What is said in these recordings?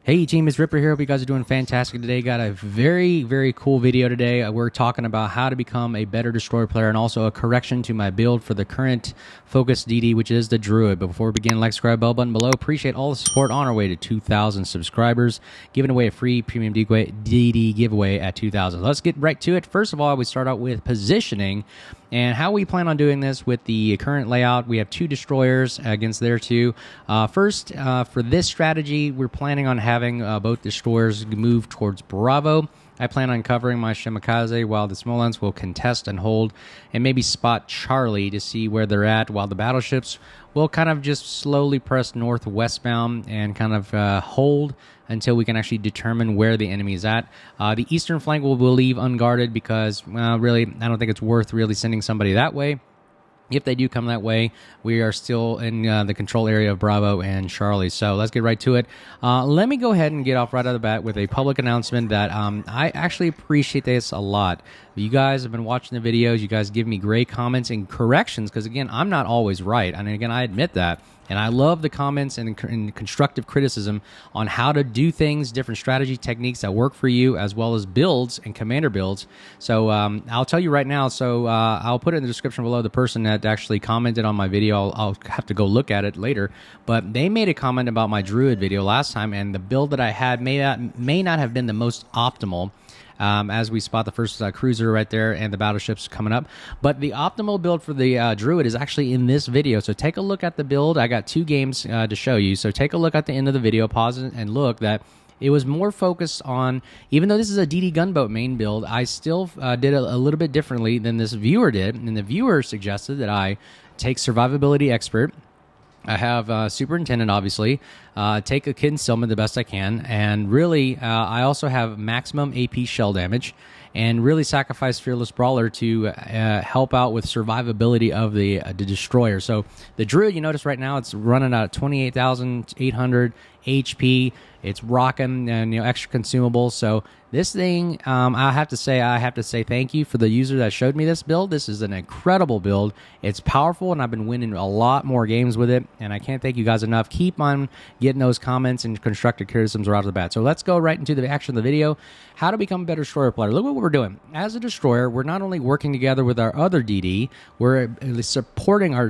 Hey team, it's Ripper here. Hope you guys are doing fantastic today. Got a very cool video today. We're talking about how to become a better destroyer player and also a correction to my build for the current focus DD, which is the Druid. But before we begin, like, subscribe, bell button below. Appreciate all the support on our way to 2,000 subscribers. Giving away a free premium DD giveaway at 2,000. Let's get right to it. First of all, we start out with positioning. And how we plan on doing this with the current layout, we have two destroyers against their two. First, for this strategy, we're planning on having both destroyers move towards Bravo. I plan on covering my Shimakaze while the Smolensk will contest and hold and maybe spot Charlie to see where they're at, while the battleships will kind of just slowly press northwestbound and kind of hold until we can actually determine where the enemy is at. The eastern flank we'll leave unguarded because, well, really, I don't think it's worth really sending somebody that way. If they do come that way, we are still in the control area of Bravo and Charlie. So let's get right to it. Let me go ahead and get off right out of the bat with a public announcement that I actually appreciate this a lot. You guys have been watching the videos. You guys give me great comments and corrections because, again, I'm not always right. And again, I admit that. And I love the comments and constructive criticism on how to do things, different strategy techniques that work for you, as well as builds and commander builds. So I'll tell you right now. So I'll put it in the description below. The person that actually commented on my video, I'll have to go look at it later. But they made a comment about my Druid video last time, and the build that I had may not have been the most optimal. As we spot the first cruiser right there and the battleships coming up. But the optimal build for the Druid is actually in this video. So take a look at the build. I got two games to show you. So take a look at the end of the video, pause it, and look that it was more focused on, even though this is a DD gunboat main build, I still did a little bit differently than this viewer did. And the viewer suggested that I take survivability expert. I have Superintendent, obviously, take a concealment the best I can, and really, I also have maximum AP shell damage, and really sacrifice Fearless Brawler to help out with survivability of the destroyer. So the Druid, you notice right now, it's running at 28,800 HP. It's rocking and extra consumables. So this thing, I have to say thank you for the user that showed me this build. This is an incredible build. It's powerful, and I've been winning a lot more games with it. And I can't thank you guys enough. Keep on getting those comments and constructive criticisms right off the bat. So let's go right into the action of the video. How to become a better destroyer player. Look what we're doing. As a destroyer, we're not only working together with our other DD, we're supporting our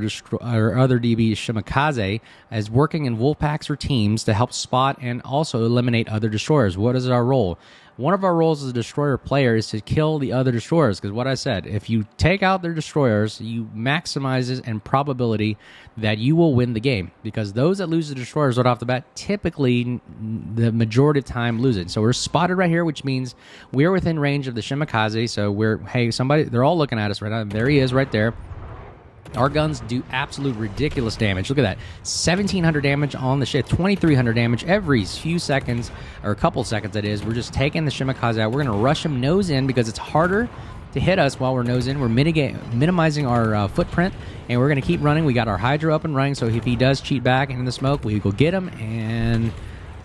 other DB Shimakaze as working in wolf packs or teams to help spot and also eliminate other destroyers. What is our role? One of our roles as a destroyer player is to kill the other destroyers, because what I said, if you take out their destroyers, you maximizes and probability that you will win the game, because those that lose the destroyers right off the bat typically the majority of time lose it. So we're spotted right here, which means we're within range of the Shimakaze. So they're all looking at us right now. There he is right there. Our guns do absolute ridiculous damage. Look at that. 1,700 damage on the ship. 2,300 damage every few seconds, or a couple seconds that is. We're just taking the Shimakaze out. We're going to rush him nose in because it's harder to hit us while we're nose in. We're minimizing our footprint, and we're going to keep running. We got our Hydra up and running, so if he does cheat back into the smoke, we go get him, and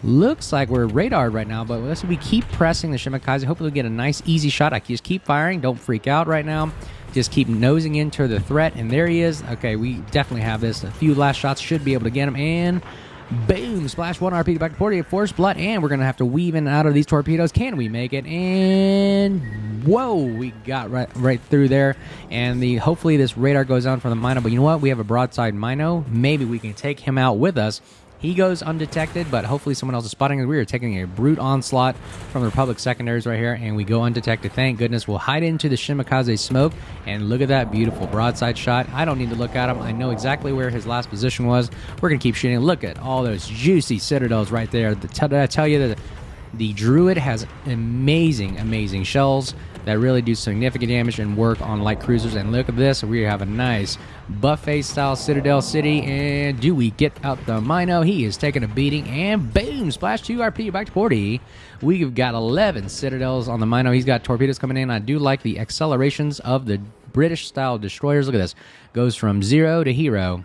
looks like we're radared right now, but we keep pressing the Shimakaze. Hopefully we get a nice, easy shot. I just keep firing. Don't freak out right now. Just keep nosing into the threat, and there he is. Okay, we definitely have this. A few last shots should be able to get him, and boom, splash 1 RP back to 40, force blood, and we're going to have to weave in and out of these torpedoes. Can we make it? And whoa, we got right through there, and hopefully this radar goes on for the Mino, but you know what? We have a broadside Mino. Maybe we can take him out with us. He goes undetected, but hopefully someone else is spotting us. We are taking a brute onslaught from the Republic secondaries right here, and we go undetected. Thank goodness. We'll hide into the Shimakaze smoke, and look at that beautiful broadside shot. I don't need to look at him. I know exactly where his last position was. We're going to keep shooting. Look at all those juicy citadels right there. Did I tell you that the Druid has amazing shells that really do significant damage and work on light cruisers. And look at this, we have a nice buffet style Citadel City, and do we get out the Mino? He is taking a beating, and boom, splash 2 RP back to 40. We've got 11 Citadels on the Mino. He's got torpedoes coming in. I do like the accelerations of the British style destroyers. Look at this, goes from 0 to hero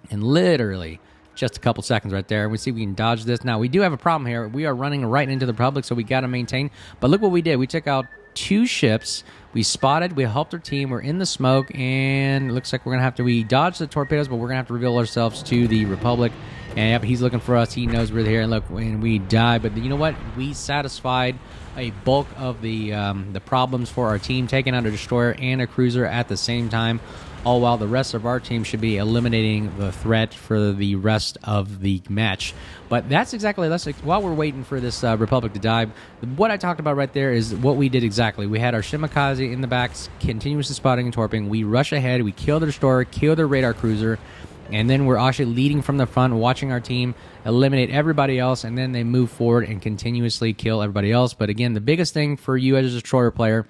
in literally just a couple seconds right there. We see we can dodge this. Now we do have a problem here. We are running right into the Republic, so we got to maintain. But look what we did. We took out 2 ships. We spotted, we helped our team, we're in the smoke, and it looks like we dodged the torpedoes, but we're gonna have to reveal ourselves to the Republic And yep, he's looking for us. He knows we're here. And look, when we die, but you know what? We satisfied a bulk of the problems for our team, taking out a destroyer and a cruiser at the same time, all while the rest of our team should be eliminating the threat for the rest of the match. But that's while we're waiting for this Republic to die, what I talked about right there is what we did exactly. We had our Shimakaze in the back, continuously spotting and torping. We rush ahead, we kill the destroyer, kill the radar cruiser, and then we're actually leading from the front, watching our team eliminate everybody else, and then they move forward and continuously kill everybody else. But again, the biggest thing for you as a destroyer player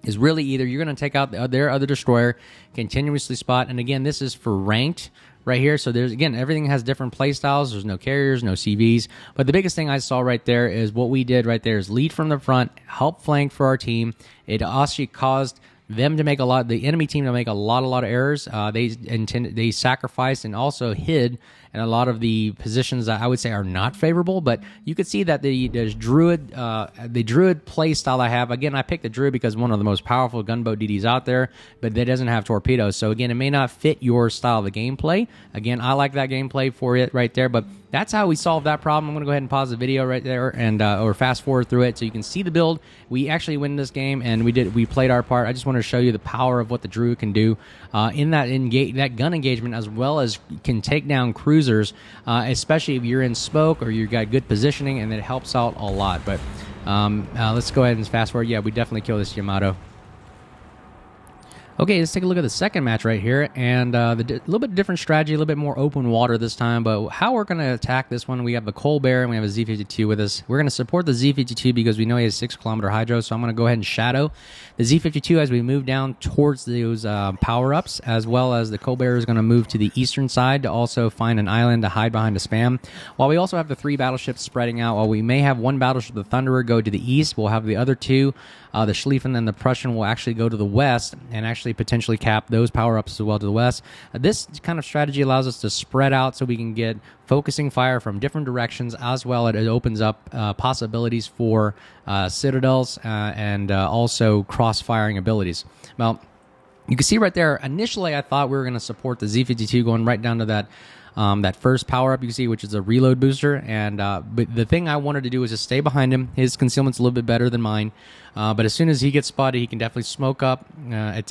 is really either you're going to take out their other destroyer, continuously spot, and again, this is for ranked right here. So there's, again, everything has different play styles. There's no carriers, no CVs. But the biggest thing I saw right there is what we did right there is lead from the front, help flank for our team. It actually caused them to make the enemy team to make a lot of errors. They sacrificed and also hid in a lot of the positions that I would say are not favorable. But you could see that the Druid play style I have, again, I picked the Druid because one of the most powerful gunboat DDs out there, but it doesn't have torpedoes. So again, it may not fit your style of the gameplay. Again, I like that gameplay for it right there, but that's how we solved that problem. I'm going to go ahead and pause the video right there and or fast forward through it so you can see the build. We actually win this game, and we played our part. I just want to show you the power of what the Druid can do in that gun engagement, as well as can take down cruisers, especially if you're in smoke or you've got good positioning, and it helps out a lot. But let's go ahead and fast forward. Yeah, we definitely kill this Yamato. Okay, let's take a look at the second match right here, and a little bit different strategy, a little bit more open water this time, but how we're going to attack this one, we have the Colbert and we have a Z52 with us. We're going to support the Z52 because we know he has 6-kilometer hydro, so I'm going to go ahead and shadow the Z52 as we move down towards those power-ups, as well as the Colbert is going to move to the eastern side to also find an island to hide behind a spam, while we also have the 3 battleships spreading out. While we may have one battleship, the Thunderer, go to the east, we'll have the other 2, the Schlieffen and the Prussian, will actually go to the west and actually potentially cap those power-ups as well to the west. This kind of strategy allows us to spread out so we can get focusing fire from different directions, as well as it opens up possibilities for citadels and also cross-firing abilities. Well, you can see right there, initially I thought we were going to support the Z52 going right down to that first power-up you see, which is a reload booster, and but the thing I wanted to do was just stay behind him. His concealment's a little bit better than mine, but as soon as he gets spotted, he can definitely smoke up,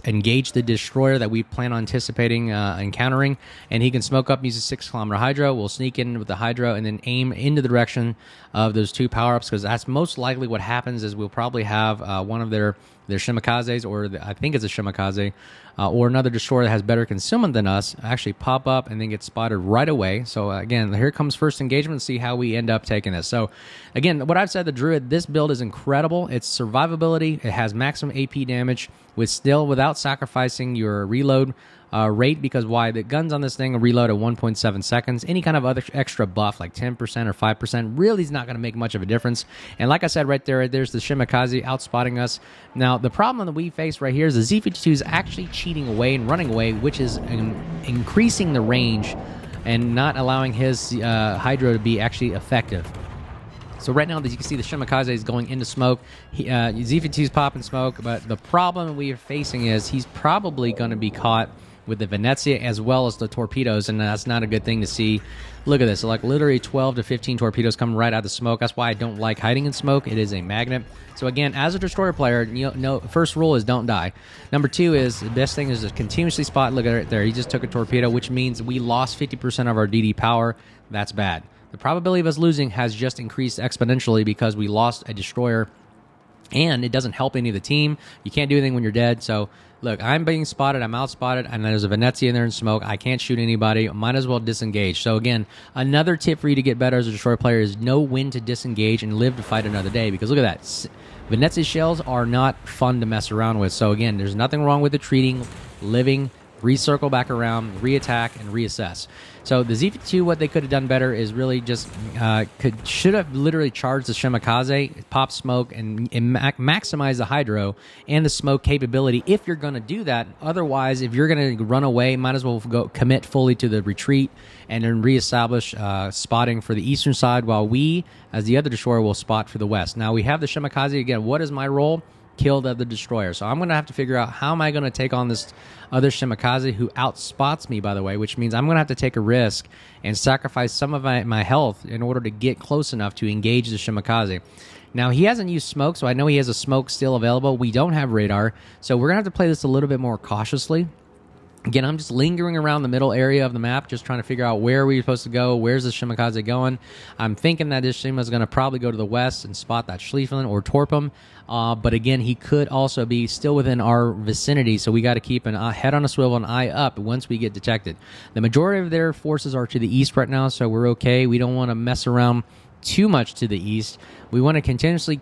engage the destroyer that we plan on anticipating encountering, and he can smoke up, use a 6-kilometer hydro. We'll sneak in with the hydro and then aim into the direction of those 2 power-ups, because that's most likely what happens is we'll probably have one of their Shimikazes, or I think it's a Shimikaze, or another destroyer that has better concealment than us, actually pop up and then get spotted right away. So again, here comes first engagement. See how we end up taking this. So again, what I've said, the Druid, this build is incredible. It's survivability. It has maximum AP damage without sacrificing your reload rate, because why? The guns on this thing reload at 1.7 seconds. Any kind of other extra buff like 10% or 5% really is not going to make much of a difference. And like I said right there's the Shimikaze outspotting us. Now, the problem that we face right here is the Z52 is actually cheating away and running away, which is increasing the range and not allowing his hydro to be actually effective. So right now, as you can see, the Shimikaze is going into smoke. Z52 is popping smoke, but the problem we are facing is he's probably going to be caught with the Venezia as well as the torpedoes, and that's not a good thing to see. Look at this, like literally 12 to 15 torpedoes coming right out of the smoke. That's why I don't like hiding in smoke. It is a magnet. So again, as a destroyer player, first rule is don't die. Number 2 is the best thing is to continuously spot. Look at it there. He just took a torpedo, which means we lost 50% of our DD power. That's bad. The probability of us losing has just increased exponentially because we lost a destroyer, and it doesn't help any of the team. You can't do anything when you're dead. So look, I'm being spotted, I'm outspotted, and there's a Venezia in there in smoke. I can't shoot anybody. Might as well disengage. So again, another tip for you to get better as a destroyer player is know when to disengage and live to fight another day. Because look at that. Venezia shells are not fun to mess around with. So again, there's nothing wrong with retreating, living, recircle back around, reattack, and reassess. So the Z52, what they could have done better is really just should have literally charged the Shimikaze, pop smoke, and maximize the hydro and the smoke capability if you're going to do that. Otherwise, if you're going to run away, might as well commit fully to the retreat and then reestablish spotting for the eastern side, while we, as the other destroyer, will spot for the west. Now, we have the Shimikaze. Again, what is my role? kill the other destroyer. So I'm going to have to figure out how am I going to take on this other Shimakaze who outspots me, by the way, which means I'm going to have to take a risk and sacrifice some of my health in order to get close enough to engage the Shimakaze. Now, he hasn't used smoke, so I know he has a smoke still available. We don't have radar, so we're going to have to play this a little bit more cautiously. Again, I'm just lingering around the middle area of the map, just trying to figure out where we're supposed to go. Where's the Shimakaze going? I'm thinking that this Shima is going to probably go to the west and spot that Schlieffen or torp him. But again, he could also be still within our vicinity, so we got to keep an head on a swivel, an eye up once we get detected. The majority of their forces are to the east right now, so we're okay. We don't want to mess around too much to the east. We want to continuously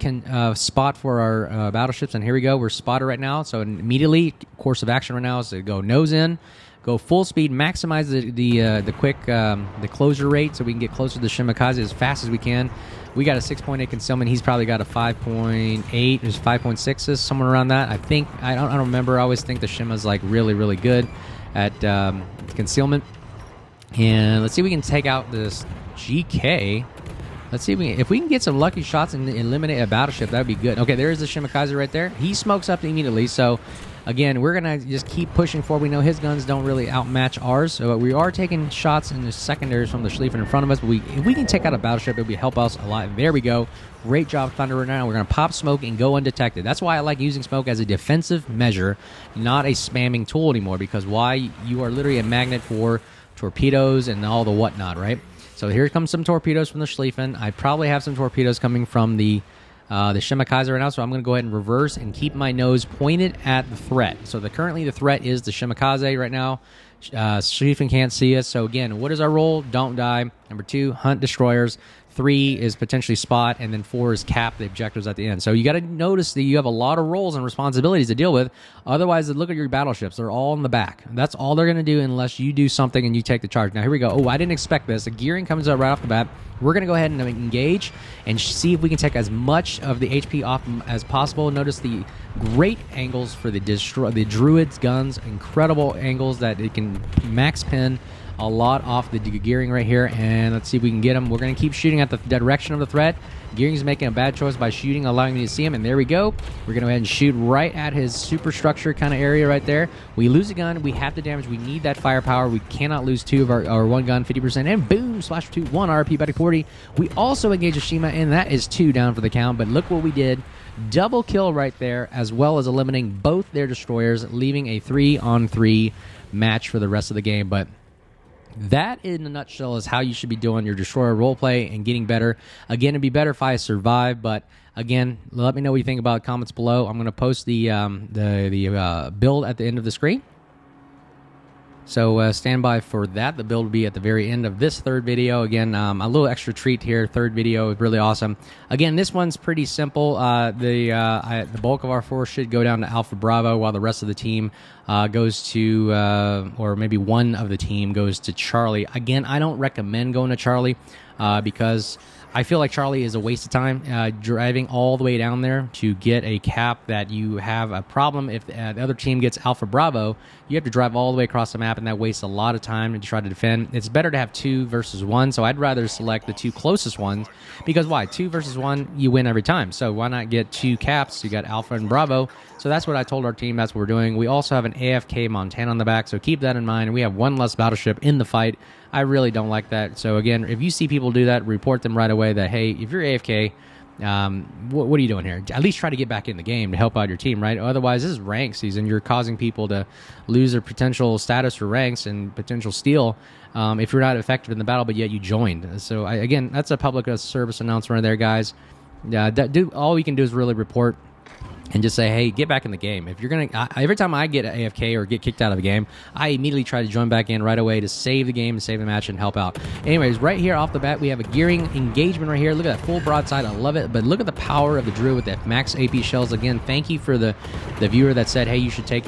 spot for our battleships, and here we go. We're spotted right now, so immediately course of action right now is to go nose in, go full speed, maximize the quick the closure rate so we can get closer to the Shimakaze as fast as we can. We got a 6.8 concealment. He's probably got a 5.8. There's 5.6, somewhere around that. I think I don't remember. I always think the Shima's like really good at concealment. And let's see if we can take out this GK. Let's see if we can get some lucky shots and eliminate a battleship. That would be good. Okay, there is the Shimakaze right there. He smokes up immediately. So, again, we're going to just keep pushing forward. We know his guns don't really outmatch ours. So we are taking shots in the secondaries from the Schlieffen in front of us. But if we can take out a battleship, it would help us a lot. There we go. Great job, Thunder, right now. We're going to pop smoke and go undetected. That's why I like using smoke as a defensive measure, not a spamming tool anymore. Because you are literally a magnet for torpedoes and all the whatnot, right? So here comes some torpedoes from the Schlieffen. I probably have some torpedoes coming from the Shimakaze right now, so I'm going to go ahead and reverse and keep my nose pointed at the threat. So currently the threat is the Shimakaze right now. Schlieffen can't see us. So again, what is our role? Don't die. Number 2, hunt destroyers. 3 is potentially spot, and then 4 is cap the objectives at the end. So you got to notice that you have a lot of roles and responsibilities to deal with. Otherwise, look at your battleships. They're all in the back. That's all they're going to do unless you do something and you take the charge. Now, here we go. Oh, I didn't expect this. The gearing comes up right off the bat. We're going to go ahead and engage and see if we can take as much of the HP off as possible. Notice the great angles for the Druid's guns. Incredible angles that it can max pin a lot off the gearing right here, and let's see if we can get him. We're going to keep shooting at the direction of the threat. Gearing's making a bad choice by shooting, allowing me to see him, and there we go. We're going to go ahead and shoot right at his superstructure kind of area right there. We lose a gun. We have the damage. We need that firepower. We cannot lose 2 of our 1 gun, 50%, and boom, slash 2, 1 RP, back 40. We also engage a Shima, and that is 2 down for the count, but look what we did. Double kill right there, as well as eliminating both their destroyers, leaving a 3-on-3 match for the rest of the game. But that, in a nutshell, is how you should be doing your destroyer roleplay and getting better. Again, it'd be better if I survive, but again, let me know what you think about comments below. I'm going to post the build at the end of the screen. So stand by for that. The build will be at the very end of this 3rd video. Again, a little extra treat here. 3rd video is really awesome. Again, this one's pretty simple. The bulk of our force should go down to Alpha Bravo, while the rest of the team goes to, or maybe one of the team goes to Charlie. Again, I don't recommend going to Charlie because I feel like Charlie is a waste of time driving all the way down there to get a cap that you have a problem. If the other team gets Alpha Bravo, you have to drive all the way across the map, and that wastes a lot of time to try to defend. It's better to have 2 versus 1, so I'd rather select the 2 closest ones, because why? 2 versus 1, you win every time. So why not get 2 caps? You got Alpha and Bravo. So that's what I told our team. That's what we're doing. We also have an AFK Montana on the back, so keep that in mind. We have 1 less battleship in the fight. I really don't like that. So again, if you see people do that, report them right away that, hey, if you're AFK, what are you doing here? At least try to get back in the game to help out your team, right? Otherwise, this is rank season. You're causing people to lose their potential status for ranks and potential steal if you're not effective in the battle, but yet you joined. So again, that's a public service announcement right there, guys. All you can do is really report and just say, hey, get back in the game. If you're gonna, every time I get AFK or get kicked out of a game, I immediately try to join back in right away to save the game, to save the match, and help out. Anyways, right here off the bat, we have a gearing engagement right here. Look at that full broadside. I love it. But look at the power of the Druid with that max AP shells. Again, thank you for the viewer that said, hey, you should take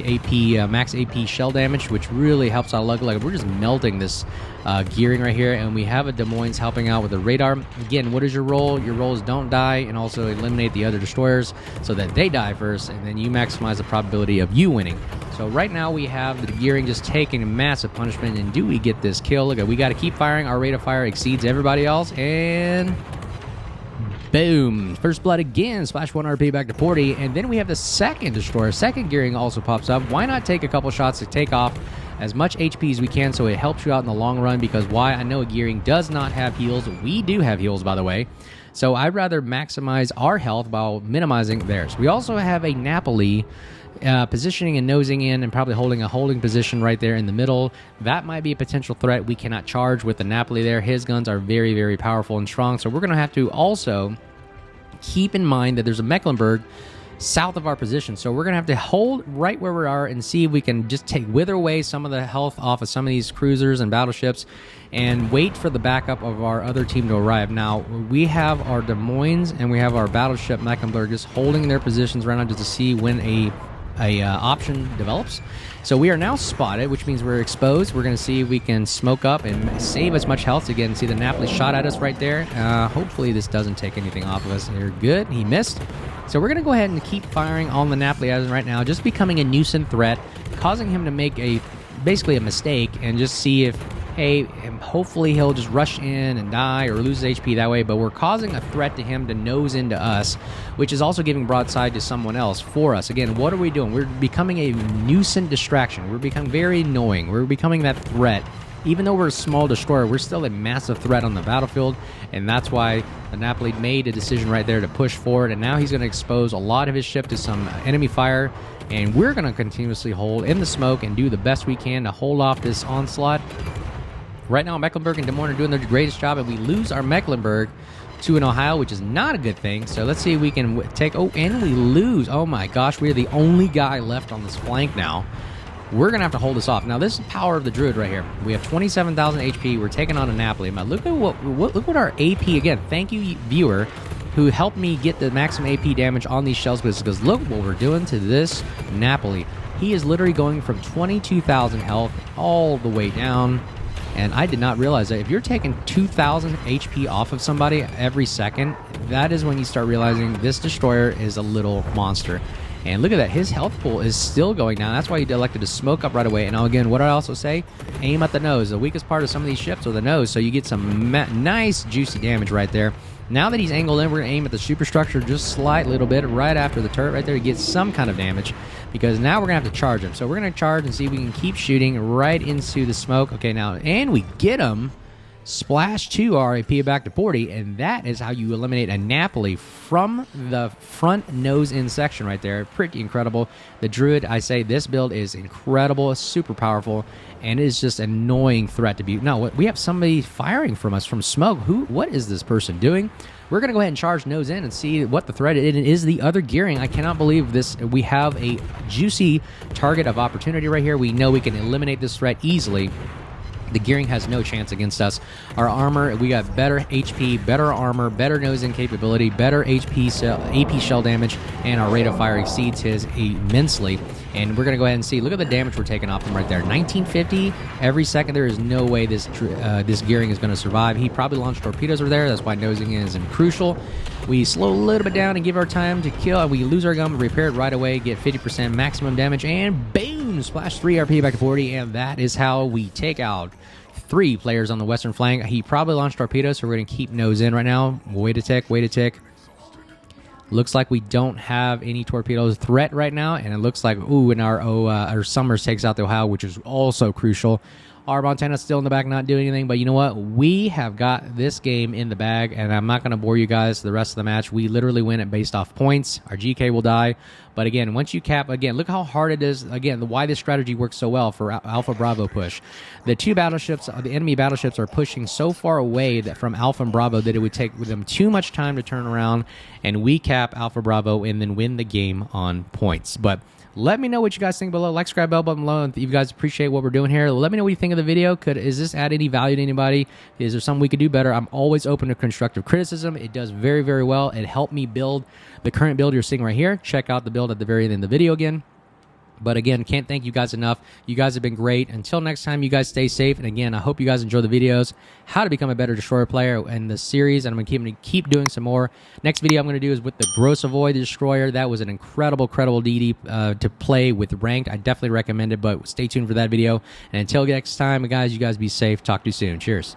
max AP shell damage, which really helps out. Like we're just melting this gearing right here, and we have a Des Moines helping out with the radar. Again, what is your role? Your role is don't die, and also eliminate the other destroyers so that they die first, and then you maximize the probability of you winning. So right now we have the gearing just taking a massive punishment, and do we get this kill? Look at, we got to keep firing. Our rate of fire exceeds everybody else, and Boom. First blood again. Splash 1 RP back to 40. And then we have the second destroyer. Second gearing also pops up. Why not take a couple shots to take off as much HP as we can so it helps you out in the long run? Because why? I know gearing does not have heals. We do have heals, by the way. So I'd rather maximize our health while minimizing theirs. We also have a Napoli positioning and nosing in and probably holding a holding position right there in the middle. That might be a potential threat. We cannot charge with the Napoli there. His guns are very, very powerful and strong. So we're going to have to also keep in mind that there's a Mecklenburg south of our position. So we're going to have to hold right where we are and see if we can just wither away some of the health off of some of these cruisers and battleships and wait for the backup of our other team to arrive. Now, we have our Des Moines and we have our battleship Mecklenburg just holding their positions right now just to see when a option develops. So we are now spotted, which means we're exposed. We're going to see if we can smoke up and save as much health. Again, see the Napoli shot at us right there. Hopefully this doesn't take anything off of us. They're good. He missed. So we're going to go ahead and keep firing on the Napoli as of right now, just becoming a nuisance threat, causing him to make basically a mistake, and just see if, hey, hopefully he'll just rush in and die or lose his HP that way. But we're causing a threat to him to nose into us, which is also giving broadside to someone else for us. Again, what are we doing? We're becoming a nuisance distraction. We're becoming very annoying. We're becoming that threat. Even though we're a small destroyer, we're still a massive threat on the battlefield, and that's why the Napoli made a decision right there to push forward, and now he's going to expose a lot of his ship to some enemy fire, and we're going to continuously hold in the smoke and do the best we can to hold off this onslaught. Right now, Mecklenburg and Des Moines are doing their greatest job, and we lose our Mecklenburg to an Ohio, which is not a good thing. So let's see if we can take... Oh, and we lose. Oh my gosh, we are the only guy left on this flank now. We're going to have to hold this off. Now, this is the power of the Druid right here. We have 27,000 HP. We're taking on a Napoli. Now, look at what our AP... Again, thank you, viewer, who helped me get the maximum AP damage on these shells, because look what we're doing to this Napoli. He is literally going from 22,000 health all the way down. And I did not realize that if you're taking 2,000 HP off of somebody every second, that is when you start realizing this destroyer is a little monster. And look at that. His health pool is still going down. That's why he elected to smoke up right away. And now, again, what I also say, aim at the nose. The weakest part of some of these ships are the nose, so you get some nice, juicy damage right there. Now that he's angled in, we're going to aim at the superstructure just slight little bit right after the turret right there to get some kind of damage, because now we're going to have to charge him. So we're going to charge and see if we can keep shooting right into the smoke. Okay, now, and we get him. Splash 2 RAP back to 40, and that is how you eliminate a Napoli from the front nose-in section right there. Pretty incredible. The Druid, I say, this build is incredible, super powerful, and it is just an annoying threat to be... No, we have somebody firing from us from smoke. What is this person doing? We're going to go ahead and charge nose in and see what the threat is. It is the other gearing. I cannot believe this. We have a juicy target of opportunity right here. We know we can eliminate this threat easily. The gearing has no chance against us. Our armor, we got better HP, better armor, better nose-in capability, better AP shell damage, and our rate of fire exceeds his immensely. And we're going to go ahead and see. Look at the damage we're taking off him right there. 1950 every second. There is no way this gearing is going to survive. He probably launched torpedoes over there. That's why nosing is crucial. We slow a little bit down and give our time to kill. And we lose our gun, repair it right away, get 50% maximum damage, and boom! Splash 3 RP back to 40, and that is how we take out 3 players on the western flank. He probably launched torpedoes, so we're going to keep nose in right now. Wait a tick, wait a tick. Looks like we don't have any torpedoes threat right now, and it looks like, ooh, and our Summers takes out the Ohio, which is also crucial. Our Montana's still in the back, not doing anything, but you know what? We have got this game in the bag, and I'm not going to bore you guys the rest of the match. We literally win it based off points. Our GK will die, but again, once you cap, again, look how hard it is. Again, why this strategy works so well for Alpha Bravo push. The 2 battleships, the enemy battleships, are pushing so far away from Alpha and Bravo that it would take them too much time to turn around, and we cap Alpha Bravo and then win the game on points. But let me know what you guys think below. Like, subscribe, bell button below. If you guys appreciate what we're doing here, let me know what you think of the video. Is this add any value to anybody? Is there something we could do better? I'm always open to constructive criticism. It does very, very well. It helped me build the current build you're seeing right here. Check out the build at the very end of the video again. But again, can't thank you guys enough. You guys have been great. Until next time, you guys stay safe. And again, I hope you guys enjoy the videos, how to become a better destroyer player in the series. And I'm going to keep doing some more. Next video I'm going to do is with the Grosavoy destroyer. That was an incredible DD to play with ranked. I definitely recommend it, but stay tuned for that video. And until next time, guys, you guys be safe. Talk to you soon. Cheers.